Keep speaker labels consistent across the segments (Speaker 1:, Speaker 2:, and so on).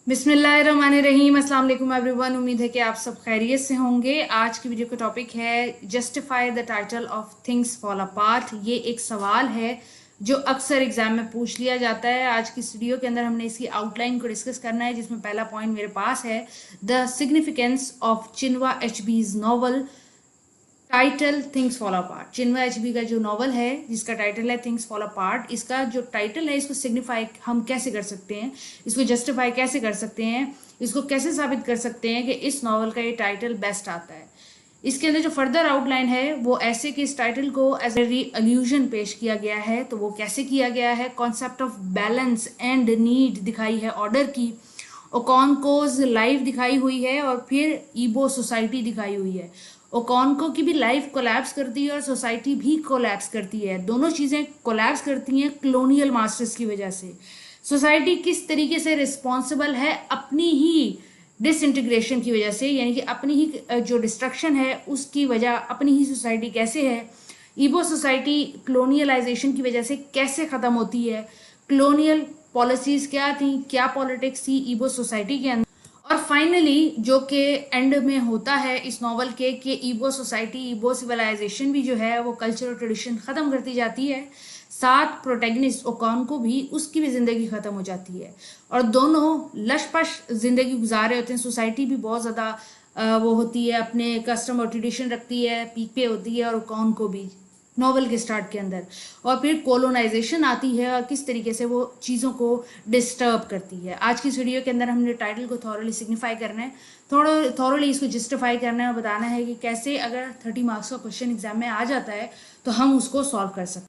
Speaker 1: बिस्मिल्लाहिर्रहमानिर्रहीम। अस्सलाम वालेकुम एवरीवन। उम्मीद है कि आप सब खैरियत से होंगे। आज की वीडियो का टॉपिक है justify the title of things fall apart. ये एक सवाल है जो अक्सर एग्जाम में पूछ लिया जाता है। आज की इस वीडियो के अंदर हमने इसकी आउटलाइन को डिस्कस करना है, जिसमें पहला पॉइंट मेरे पास है the significance of Chinua Achebe's novel title things fall apart. Chinua Achebe का जो नॉवल है जिसका टाइटल है थिंग्स फॉल अपार्ट, इसका जो टाइटल है इसको सिग्निफाई हम कैसे कर सकते हैं, इसको जस्टिफाई कैसे कर सकते हैं, इसको कैसे साबित कर सकते हैं कि इस नॉवल का ये टाइटल बेस्ट आता है। इसके अंदर जो फर्दर आउटलाइन है वो ऐसे कि इस टाइटल को एज ए अल्यूजन पेश किया गया है। तो वो कैसे किया गया है? Concept of balance and need दिखाई है, ऑर्डर की। ओकॉनकोज लाइफ दिखाई हुई है और फिर ईबो सोसाइटी दिखाई हुई है। ओकॉनको की भी लाइफ कोलैप्स करती है और सोसाइटी भी कोलैप्स करती है। दोनों चीज़ें कोलैप्स करती हैं कॉलोनियल मास्टर्स की वजह से। सोसाइटी किस तरीके से रिस्पॉन्सिबल है अपनी ही डिसइंटीग्रेशन की वजह से, यानी कि अपनी ही जो डिस्ट्रक्शन है उसकी वजह अपनी ही सोसाइटी कैसे है। ईबो सोसाइटी कॉलोनियलाइजेशन की वजह से कैसे ख़त्म होती है, कॉलोनियल पॉलिसीज क्या थी, क्या पॉलिटिक्स थी ईबो सोसाइटी के अंदर। और फाइनली जो कि एंड में होता है इस नॉवल के कि ईबो सोसाइटी, ईबो सिविलाइजेशन भी जो है वो कल्चर और ट्रेडिशन ख़त्म करती जाती है, साथ प्रोटैगनिस्ट ओकॉन को भी उसकी भी ज़िंदगी ख़त्म हो जाती है और दोनों लशपश ज़िंदगी गुजार रहे होते हैं। सोसाइटी भी बहुत ज़्यादा वो होती है, अपने कस्टम और ट्रेडिशन रखती है, पीक पे होती है, और ओकॉन को भी नॉवल के स्टार्ट के अंदर। और फिर कोलोनाइजेशन आती है और किस तरीके से वो चीज़ों को डिस्टर्ब करती है। आज की इस वीडियो के अंदर हमने टाइटल को थॉरली सिग्निफाई करना है, थॉरली इसको जस्टिफाई करना है और बताना है कि कैसे अगर 30 मार्क्स का क्वेश्चन एग्जाम में आ जाता है तो हम उसको सॉल्व कर सकते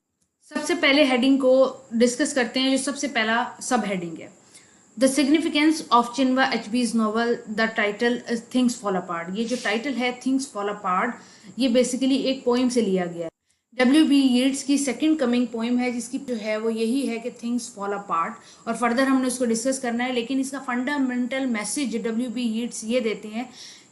Speaker 1: हैं। सबसे पहले हेडिंग को डिस्कस करते हैं, जो सबसे पहला सब हेडिंग है the significance of Chinua Achebe's novel the title things fall apart. ये जो टाइटल है थिंग्स फॉल अपार्ट, ये बेसिकली एक पोइम से लिया गया है। W.B. यीट्स की सेकंड कमिंग पोइम है, जिसकी जो है वो यही है कि थिंग्स फॉल अपार्ट, और फर्दर हमने उसको डिस्कस करना है। लेकिन इसका फंडामेंटल मैसेज W.B. यीट्स ये देते हैं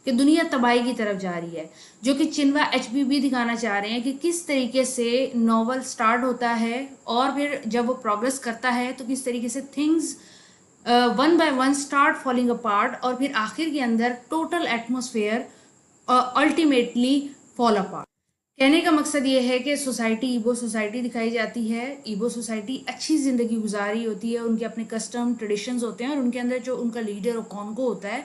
Speaker 1: कि दुनिया तबाही की तरफ जा रही है, जो कि चिनवा एचबी भी दिखाना चाह रहे हैं कि किस तरीके से नॉवल स्टार्ट होता है और फिर जब वो प्रोग्रेस करता है तो किस तरीके से things one by one start falling apart और फिर आखिर के अंदर total atmosphere ultimately fall apart. कहने का मकसद ये है कि सोसाइटी, ईबो सोसाइटी दिखाई जाती है। ईबो सोसाइटी अच्छी ज़िंदगी गुजारी होती है, उनके अपने कस्टम ट्रेडिशंस होते हैं और उनके अंदर जो उनका लीडर ओकॉनको होता है,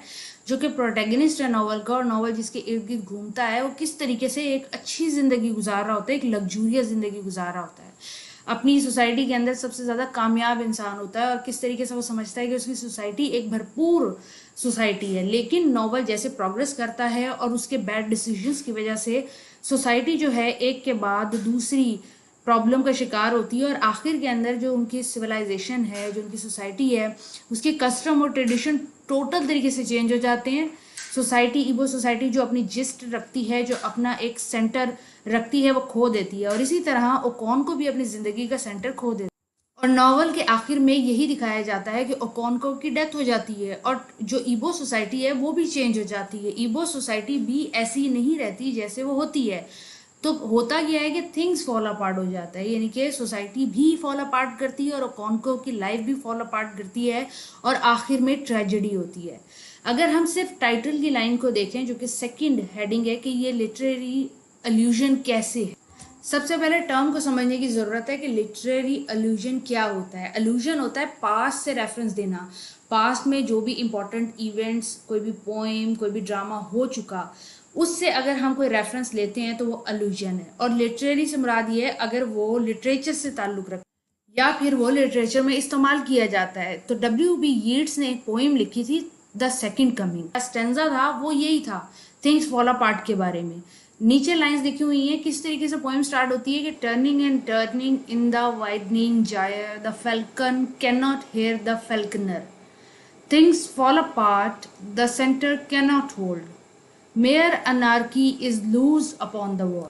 Speaker 1: जो कि प्रोटैगनिस्ट है नॉवल का, और नॉवल जिसके इर्द गिर्द घूमता है, वो किस तरीके से एक अच्छी ज़िंदगी गुजार रहा होता है, एक लग्जूरियस ज़िंदगी गुजार रहा होता है, अपनी सोसाइटी के अंदर सबसे ज़्यादा कामयाब इंसान होता है और किस तरीके से वो समझता है कि उसकी सोसाइटी एक भरपूर सोसाइटी है। लेकिन नॉवल जैसे प्रोग्रेस करता है और उसके बैड डिसीजंस की वजह से सोसाइटी जो है एक के बाद दूसरी प्रॉब्लम का शिकार होती है और आखिर के अंदर जो उनकी सिविलाइजेशन है, जो उनकी सोसाइटी है, उसके कस्टम और ट्रेडिशन टोटल तरीके से चेंज हो जाते हैं। सोसाइटी, ईबो सोसाइटी जो अपनी जिस्ट रखती है, जो अपना एक सेंटर रखती है, वो खो देती है और इसी तरह ओकॉन को भी अपनी ज़िंदगी का सेंटर खो देती है। और नॉवल के आखिर में यही दिखाया जाता है कि ओकॉनको की डेथ हो जाती है और जो ईबो सोसाइटी है वो भी चेंज हो जाती है। ईबो सोसाइटी भी ऐसी नहीं रहती जैसे वो होती है। तो होता क्या है कि थिंग्स फॉल अपार्ट हो जाता है, यानी कि सोसाइटी भी फॉल अपार्ट करती है और ओकॉनको की लाइफ भी फॉल अपार्ट करती है और आखिर में ट्रेजेडी होती है। अगर हम सिर्फ टाइटल की लाइन को देखें, जो कि सेकंड हेडिंग है कि ये लिटरेरी अल्यूजन कैसे है, सबसे पहले टर्म को समझने की ज़रूरत है कि लिटरेरी अल्यूजन क्या होता है। अल्यूजन होता है पास्ट से रेफरेंस देना, पास्ट में जो भी इंपॉर्टेंट इवेंट्स, कोई भी पोएम, कोई भी ड्रामा हो चुका, उससे अगर हम कोई रेफरेंस लेते हैं तो वो अल्यूजन है। और लिटरेरी से मुराद ये है अगर वो लिटरेचर से ताल्लुक़ रखता है या फिर वो लिटरेचर में इस्तेमाल किया जाता है। तो W.B. यीट्स ने एक पोएम लिखी थी द सेकेंड कमिंग। स्टेंजा था वो यही था, थिंग्स फॉल अपार्ट के बारे में। नीचे लाइंस लिखी हुई हैं किस तरीके से पोएम स्टार्ट होती है कि turning and turning in the widening gyre the falcon can not hear the falconer, things fall apart the centre can not hold, mere anarchy is loosed upon the world.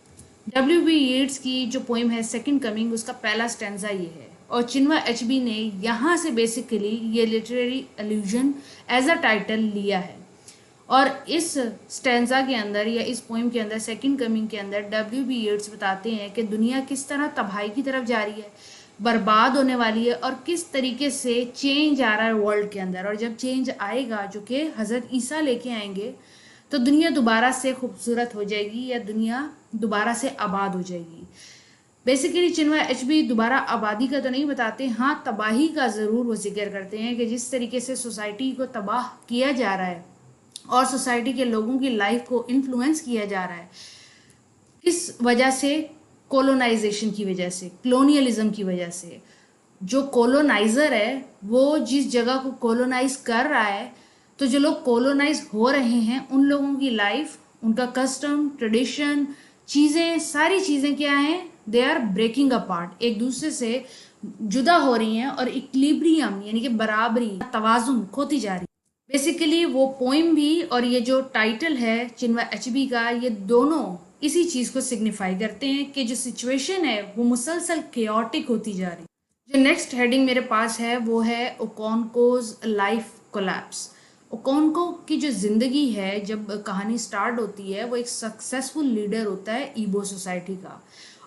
Speaker 1: W.B. Yeats की जो poem है second coming, उसका पहला stanza ये है और चिनवा HB ने यहाँ से बेसिकली ये literary allusion as a title लिया है। और इस स्टेंजा के अंदर या इस पोएम के अंदर, सेकंड कमिंग के अंदर, W.B. यीट्स बताते हैं कि दुनिया किस तरह तबाही की तरफ जा रही है, बर्बाद होने वाली है और किस तरीके से चेंज आ रहा है वर्ल्ड के अंदर। और जब चेंज आएगा जो कि हज़रत ईसा लेके आएंगे तो दुनिया दोबारा से खूबसूरत हो जाएगी या दुनिया दोबारा से आबाद हो जाएगी। बेसिकली चिन्मय एचबी दोबारा आबादी का तो नहीं बताते, हाँ तबाही का ज़रूर वो जिक्र करते हैं कि जिस तरीके से सोसाइटी को तबाह किया जा रहा है और सोसाइटी के लोगों की लाइफ को इन्फ्लुएंस किया जा रहा है, किस वजह से, कोलोनाइजेशन की वजह से, क्लोनियलिज्म की वजह से। जो कोलोनाइजर है वो जिस जगह को कोलोनाइज कर रहा है, तो जो लोग कोलोनाइज हो रहे हैं उन लोगों की लाइफ, उनका कस्टम, ट्रेडिशन, चीज़ें, सारी चीज़ें क्या हैं, दे आर ब्रेकिंग अपार्ट, एक दूसरे से जुदा हो रही हैं और इक्विलिब्रियम यानी कि बराबरी, तवाजुन खोती जा रही है। बेसिकली वो पोइम भी और ये जो टाइटल है चिन्मय एचबी का, ये दोनों इसी चीज़ को सिग्निफाई करते हैं कि जो सिचुएशन है वो मुसलसल केओटिक होती जा रही है। जो नेक्स्ट हेडिंग मेरे पास है वो है ओकोंकोज लाइफ कोलैप्स। ओकोंको की जो ज़िंदगी है, जब कहानी स्टार्ट होती है, वो एक सक्सेसफुल लीडर होता है ईबो सोसाइटी का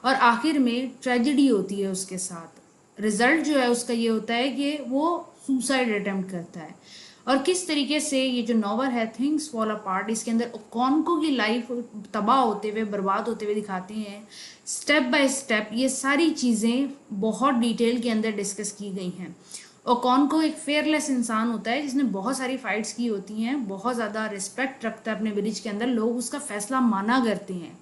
Speaker 1: और आखिर में ट्रेजेडी होती है उसके साथ। रिजल्ट जो है उसका ये होता है कि वो सुसाइड अटेम्प्ट करता है। और किस तरीके से ये जो नॉवल है थिंग्स फॉल अपार्ट, इसके अंदर ओकोंको की लाइफ तबाह होते हुए, बर्बाद होते हुए दिखाते हैं स्टेप बाय स्टेप। ये सारी चीज़ें बहुत डिटेल के अंदर डिस्कस की गई हैं। ओकोंको एक फेयरलेस इंसान होता है जिसने बहुत सारी फाइट्स की होती हैं, बहुत ज़्यादा रिस्पेक्ट रखता है अपने विलेज के अंदर, लोग उसका फैसला माना करते हैं।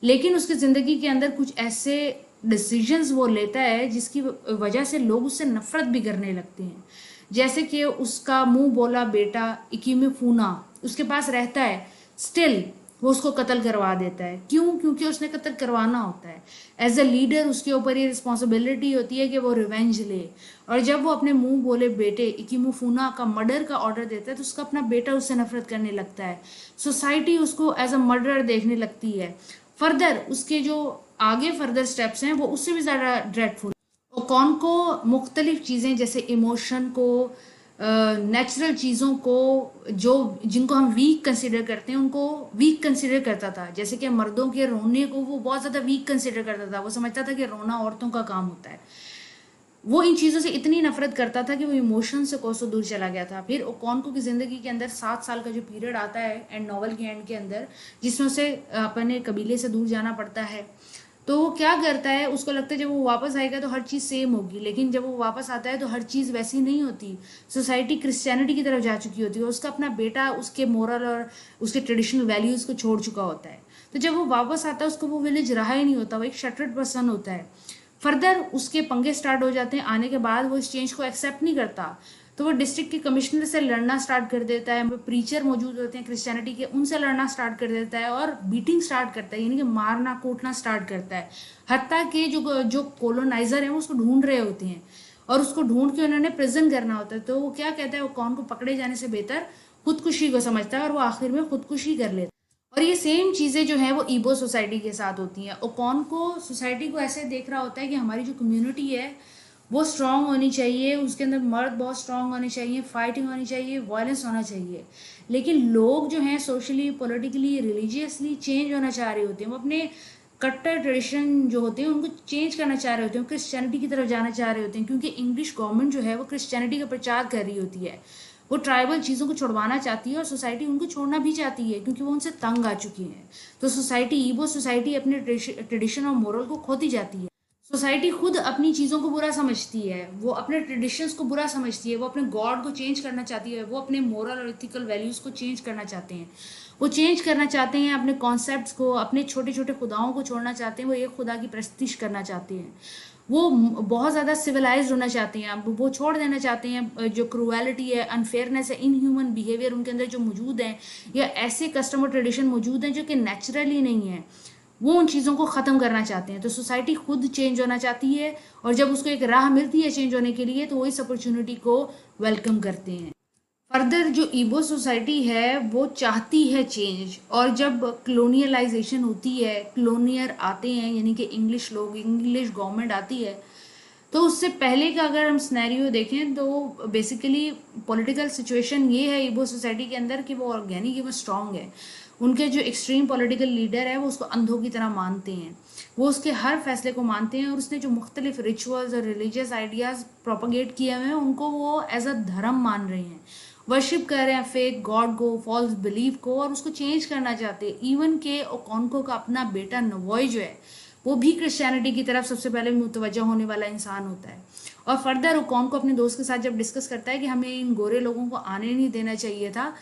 Speaker 1: लेकिन उसकी ज़िंदगी के अंदर कुछ ऐसे डिसीजंस वो लेता है जिसकी वजह से लोग उससे नफरत भी करने लगते हैं। जैसे कि उसका मुंह बोला बेटा इकीमे फूना उसके पास रहता है, स्टिल वो उसको कत्ल करवा देता है। क्यों? क्योंकि उसने कत्ल करवाना होता है। एज अ लीडर उसके ऊपर ये रिस्पॉन्सिबिलिटी होती है कि वो रिवेंज ले। और जब वो अपने मुंह बोले बेटे इकीमो फूना का मर्डर का ऑर्डर देता है तो उसका अपना बेटा उससे नफरत करने लगता है। सोसाइटी उसको एज अ मर्डरर देखने लगती है। फर्दर उसके जो आगे फर्दर स्टेप्स हैं वो उससे भी ज़्यादा ड्रेडफुल। ओकोंको मुख्तलिफ चीज़ें जैसे इमोशन को, नेचुरल चीज़ों को, जो जिनको हम वीक कंसिडर करते हैं उनको वीक कंसिडर करता था। जैसे कि मर्दों के रोने को वो बहुत ज़्यादा वीक कंसिडर करता था। वो समझता था कि रोना औरतों का काम होता है। वो इन चीज़ों से इतनी नफरत करता था कि वो इमोशन से कोसों दूर चला गया था। फिर ओकोंको की ज़िंदगी के अंदर 7 साल का जो पीरियड आता है एंड नॉवल के एंड के अंदर, जिसमें उसे अपने कबीले से दूर जाना पड़ता है, तो वो क्या करता है, उसको लगता है जब वो वापस आएगा तो हर चीज़ सेम होगी। लेकिन जब वो वापस आता है तो हर चीज़ वैसी नहीं होती। सोसाइटी क्रिश्चियनिटी की तरफ जा चुकी होती है। उसका अपना बेटा उसके मोरल और उसके ट्रेडिशनल वैल्यूज़ को छोड़ चुका होता है। तो जब वो वापस आता है उसको वो विलेज रहा ही नहीं होता, वो एक शटर्ड पर्सन होता है। फर्दर उसके पंगे स्टार्ट हो जाते हैं। आने के बाद वो इस चेंज को एक्सेप्ट नहीं करता, तो वो डिस्ट्रिक्ट के कमिश्नर से लड़ना स्टार्ट कर देता है। प्रीचर मौजूद होते हैं क्रिश्चियनिटी के, उनसे लड़ना स्टार्ट कर देता है और बीटिंग स्टार्ट करता है, यानी कि मारना कूटना स्टार्ट करता है। हत्ता के जो कोलोनाइजर हैं वो उसको ढूंढ रहे होते हैं और उसको ढूंढ के उन्होंने प्रिजन करना होता है। तो वो क्या कहता है, वो कौन को पकड़े जाने से बेहतर खुदकुशी को समझता है और वो आखिर में खुदकुशी कर लेता है। और ये सेम चीज़ें जो है वो ईबो सोसाइटी के साथ होती हैं। ओकोंको सोसाइटी को ऐसे देख रहा होता है कि हमारी जो कम्युनिटी है वो स्ट्रांग होनी चाहिए, उसके अंदर मर्द बहुत स्ट्रांग होने चाहिए, फाइटिंग होनी चाहिए, वायलेंस होना चाहिए। लेकिन लोग जो हैं सोशली, पॉलिटिकली, रिलीजियसली चेंज होना चाह रहे होते हैं। वो अपने कट्टर ट्रेडिशन जो होते हैं उनको चेंज करना चाह रहे होते हैं, क्रिश्चियनिटी की तरफ जाना चाह रहे होते हैं। क्योंकि इंग्लिश गवर्नमेंट जो है वो क्रिश्चियनिटी का प्रचार कर रही होती है। वो ट्राइबल चीज़ों को छुड़वाना चाहती है और सोसाइटी उनको छोड़ना भी चाहती है क्योंकि वो उनसे तंग आ चुकी है। तो सोसाइटी, ईबो सोसाइटी अपने ट्रेडिशन और मोरल को खोती जाती है। सोसाइटी खुद अपनी चीज़ों को बुरा समझती है, वो अपने ट्रेडिशंस को बुरा समझती है, वो अपने गॉड को चेंज करना चाहती है, वो अपने मोरल और इथिकल वैल्यूज़ को चेंज करना चाहते हैं। वो चेंज करना चाहते हैं अपने कॉन्सेप्ट्स को, अपने छोटे छोटे खुदाओं को छोड़ना चाहते हैं, वो एक खुदा की प्रस्तिश करना चाहते हैं। वो बहुत ज़्यादा सिविलाइज्ड होना चाहते हैं। अब वो छोड़ देना चाहते हैं जो क्रूएलिटी है, अनफेयरनेस है, इनह्यूमन बिहेवियर उनके अंदर जो मौजूद हैं, या ऐसे कस्टम और ट्रेडिशन मौजूद हैं जो कि नेचुरली नहीं है, वो उन चीज़ों को ख़त्म करना चाहते हैं। तो सोसाइटी खुद चेंज होना चाहती है और जब उसको एक राह मिलती है चेंज होने के लिए तो वो इस अपॉर्चुनिटी को वेलकम करते हैं। फर्दर जो ईबो सोसाइटी है वो चाहती है चेंज, और जब क्लोनियलाइजेशन होती है, क्लोनियर आते हैं यानी कि इंग्लिश लोग, इंग्लिश गवर्नमेंट आती है, तो उससे पहले का अगर हम स्नैरियो देखें तो बेसिकली पॉलिटिकल सिचुएशन ये है ईबो सोसाइटी के अंदर कि वो ऑर्गेनिक है, वो स्ट्रांग है। उनके जो एक्सट्रीम पॉलिटिकल लीडर है वो उसको अंधों की तरह मानते हैं। वो उसके हर फैसले को मानते हैं और उसने जो मुख्तलिफ रिचुअल्स और रिलीजियस आइडियाज़ प्रोपोगेट किए हुए हैं उनको वो एज अ धर्म मान रहे हैं, वर्शिप कर रहे हैं फेक गॉड को, फॉल्स बिलीफ को, और उसको चेंज करना चाहते हैं। इवन के ओकोंको का अपना बेटा नवोई जो है वो भी क्रिश्चियनिटी की तरफ सबसे पहले मुतवज्जा होने वाला इंसान होता है। और फर्दर ओकोंको अपने दोस्त के साथ जब डिस्कस करता है कि हमें इन गोरे लोगों को आने नहीं देना चाहिए था,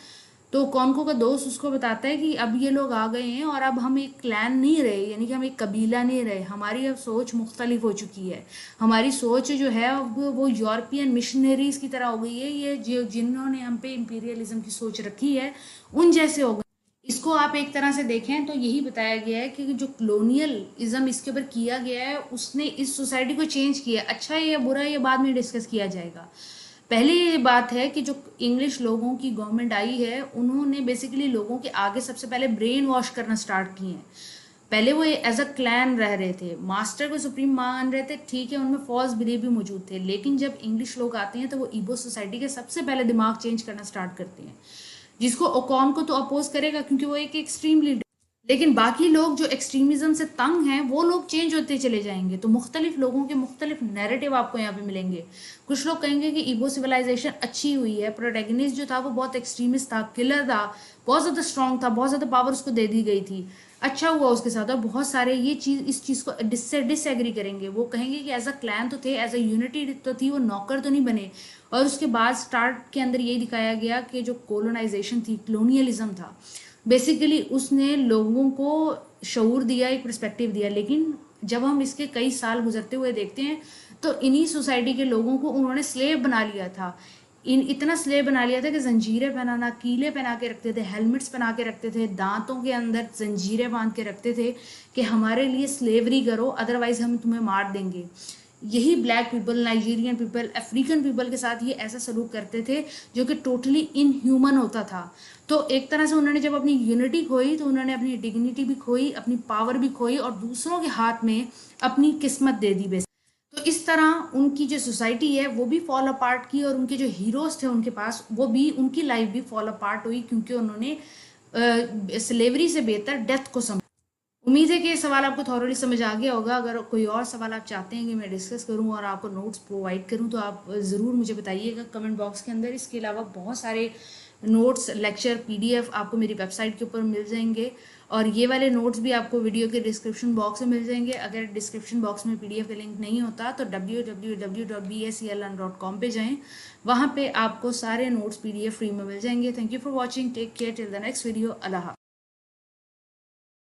Speaker 1: तो कॉन्को का दोस्त उसको बताता है कि अब ये लोग आ गए हैं और अब हम एक क्लैन नहीं रहे, यानी कि हम एक कबीला नहीं रहे, हमारी अब सोच मुख्तलिफ हो चुकी है। हमारी सोच जो है अब वो यूरोपियन मिशनरीज की तरह हो गई है, ये जो जिन्होंने हम पे इंपीरियलिज्म की सोच रखी है उन जैसे हो गए। इसको आप एक तरह से देखें तो यही बताया गया है कि जो कलोनियलिज्म इसके ऊपर किया गया है उसने इस सोसाइटी को चेंज किया। अच्छा है या बुरा है ये बाद में डिस्कस किया जाएगा। पहले ये बात है कि जो इंग्लिश लोगों की गवर्नमेंट आई है उन्होंने बेसिकली लोगों के आगे सबसे पहले ब्रेन वॉश करना स्टार्ट किए हैं। पहले वो एज अ क्लैन रह रहे थे, मास्टर को सुप्रीम मान रहे थे, ठीक है, उनमें फॉल्स बिलीफ भी मौजूद थे, लेकिन जब इंग्लिश लोग आते हैं तो वो इबो सोसाइटी के सबसे पहले दिमाग चेंज करना स्टार्ट करते हैं, जिसको ओकॉन को तो अपोज करेगा क्योंकि वो एक एक्सट्रीम लीडर, लेकिन बाकी लोग जो एक्सट्रीमिज्म से तंग हैं वो लोग चेंज होते चले जाएंगे। तो मुख्तलिफ लोगों के मुख्तलिफ नैरेटिव आपको यहाँ पे मिलेंगे। कुछ लोग कहेंगे कि ईगो सिविलाइजेशन अच्छी हुई है, प्रोटैगनिस्ट जो था वो बहुत एक्सट्रीमिस्ट था, किलर था, बहुत ज़्यादा स्ट्रॉन्ग था, बहुत ज़्यादा पावर उसको दे दी गई थी, अच्छा हुआ उसके साथ। और बहुत सारे ये चीज़ इस चीज़ को डिसएग्री करेंगे, वो कहेंगे कि एज अ क्लैन तो थे, एज अ यूनिटी तो थी, वो नौकर तो नहीं बने। और उसके बाद स्टार्ट के अंदर यही दिखाया गया कि जो कोलोनाइजेशन थी, कलोनियलिज्म था, बेसिकली उसने लोगों को शऊर दिया, एक पर्सपेक्टिव दिया। लेकिन जब हम इसके कई साल गुजरते हुए देखते हैं तो इन्हीं सोसाइटी के लोगों को उन्होंने स्लेव बना लिया था। इतना स्लेव बना लिया था कि जंजीरें पहनाना, कीले पहना के रखते थे, हेलमेट्स पहना के रखते थे, दांतों के अंदर जंजीरें बांध के रखते थे कि हमारे लिए स्लेवरी करो अदरवाइज हम तुम्हें मार देंगे। यही black people, Nigerian people, African people के साथ ये ऐसा सलूक करते थे जो कि टोटली इनह्यूमन होता था। तो एक तरह से उन्होंने जब अपनी यूनिटी खोई तो उन्होंने अपनी डिग्निटी भी खोई, अपनी पावर भी खोई और दूसरों के हाथ में अपनी किस्मत दे दी बेसिकली। तो इस तरह उनकी जो सोसाइटी है वो भी फॉल अपार्ट की और उनके जो हीरोज थे उनके पास वो भी, उनकी लाइफ भी फॉल अपार्ट हुई क्योंकि उन्होंने स्लेवरी से बेहतर डेथ को समझा। उम्मीद है कि ये सवाल आपको थॉरली समझ आ गया होगा। अगर कोई और सवाल आप चाहते हैं कि मैं डिस्कस करूं और आपको नोट्स प्रोवाइड करूं तो आप ज़रूर मुझे बताइएगा कमेंट बॉक्स के अंदर। इसके अलावा बहुत सारे नोट्स, लेक्चर, पीडीएफ आपको मेरी वेबसाइट के ऊपर मिल जाएंगे और ये वाले नोट्स भी आपको वीडियो के डिस्क्रिप्शन बॉक्स में मिल जाएंगे। अगर डिस्क्रिप्शन बॉक्स में पीडीएफ का लिंक नहीं होता तो www.bseln.com पे जाएं, वहाँ पे आपको सारे नोट्स पीडीएफ फ्री में मिल जाएंगे। Thank you for watching, take care, till the next video, Allah.